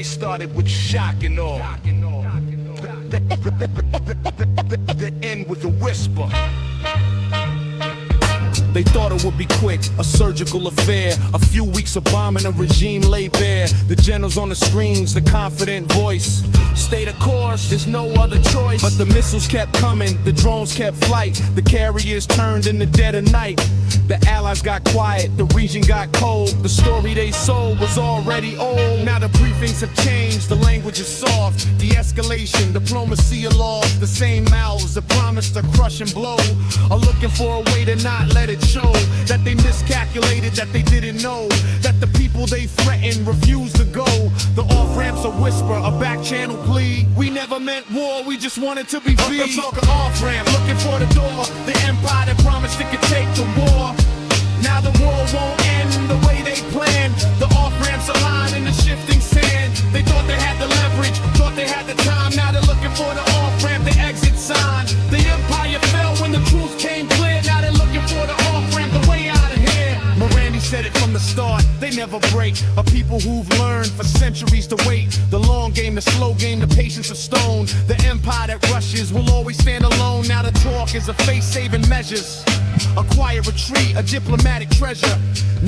They started with shock and awe. The end was a whisper. They thought it would be quick, a surgical affair. A few weeks of bombing, a regime lay bare. The generals on the screens, the confident voice. Stay the course, there's no other choice. But the missiles kept coming, the drones kept flight. The carriers turned in the dead of night. The allies got quiet, the region got cold. The story they sold was already old. Now the briefings have changed, the language is soft. De-escalation, diplomacy aloft. The same mouths that promised to crush and blow are looking for a way to not let it show that they miscalculated, that they didn't know that the people they threatened refused to go. The off-ramp's a whisper, a back-channel plea. We never meant war, we just wanted to be free. The talk of off-ramp, looking for the door. The empire that promised it could take the war. Now the war won't end the way they planned. The off-ramps are lying in the shifting sand. They thought they had the leverage, thought they had the time. Now they're looking for the off-ramp, the exit sign. The empire fell when the truth came clear. Now they're looking for the off-ramp, the way out of here. Morandi said it from the start, they never break. A people who've learned for centuries to wait. The long game, the slow game, the patience of stone. The empire that rushes will always stand alone. Now the talk is a face-saving measures. A quiet retreat, a diplomatic treasure.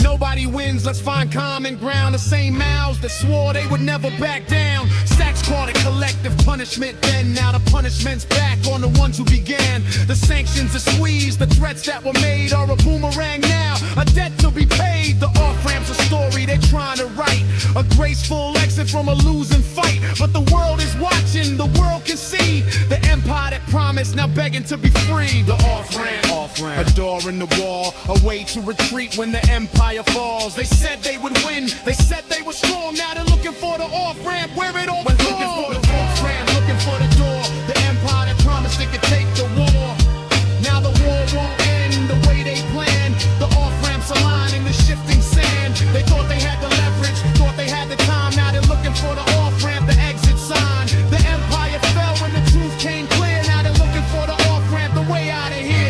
Nobody wins, let's find common ground. The same mouths that swore they would never back down. Sachs called it collective punishment then. Now the punishment's back on the ones who began. The sanctions are squeezed, the threats that were made are a boomerang now. A debt to be paid, the off-ramp's a story they're trying to write. A graceful exit from a losing fight. But the world is watching, the world can see. The empire that promised now begging to be free. The off-ramp. A door in the wall, a way to retreat when the empire falls. They said they would win, they said they were strong. Now they're looking for the off-ramp, where it all belongs. Looking for the off-ramp, looking for the door. The empire that promised it could take the war. Now the war won't end the way they planned. The off-ramps are lying in the shifting sand. They thought they had the leverage, thought they had the time. Now they're looking for the off-ramp, the exit sign. The empire fell when the truth came clear. Now they're looking for the off-ramp, the way out of here.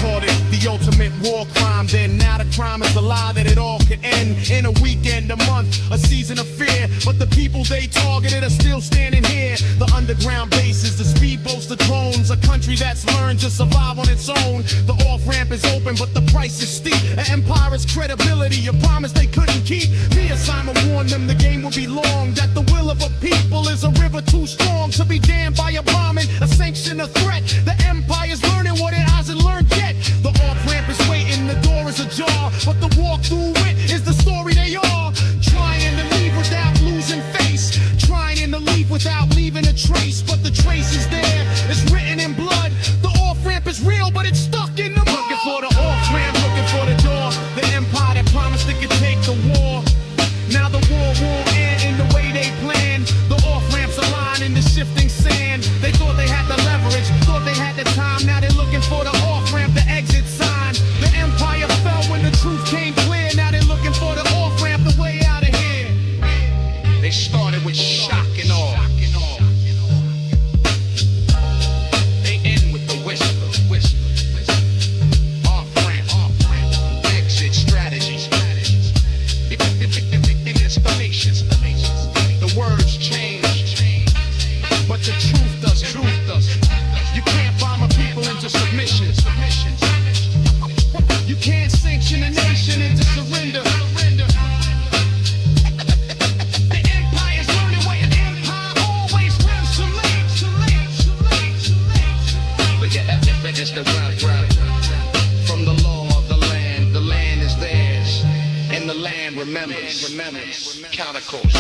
Called it the ultimate war crime. Then now the crime is the lie that it all could end in a weekend, a month, a season of fear. But the people they targeted are still standing here. The underground bases, the speedboats, the drones. A country that's learned to survive on its own. The off-ramp is open, but the price is steep. An empire's credibility, a promise they couldn't keep. Mia Simon warned them the game would be long. That the will of a people is a river too strong to be damned by a bombing, a sanction, a threat. The empire's learning what it hasn't learned yet. The off-ramp is waiting, the door is ajar. But the walk through it is the story they are. Trying to leave without losing face. Trying to leave without leaving a trace. But the trace is there, it's written in blood. The off-ramp is real, but it's stuck in the mud. Looking for the off-ramp, looking for the door. The empire that promised it could take the war. Now the war won't end in the way they planned. The off-ramps are lying in the shifting sand. They thought they had the leverage, thought they had the time. Now they're looking for the off-ramp, the exit sign. The empire fell when the truth came clear. Now they're looking for the off-ramp, the way out of here. They started with shock and awe. They end with the whisper. Off-ramp, exit strategies. Explanations. The words change, but the truth doesn't. You can't bomb a people into submission. You can't sanction a nation into surrender. The empire's learning what an empire always runs to But yeah, it's the ground. From the law of the land is theirs. And the land remembers. Countercourse.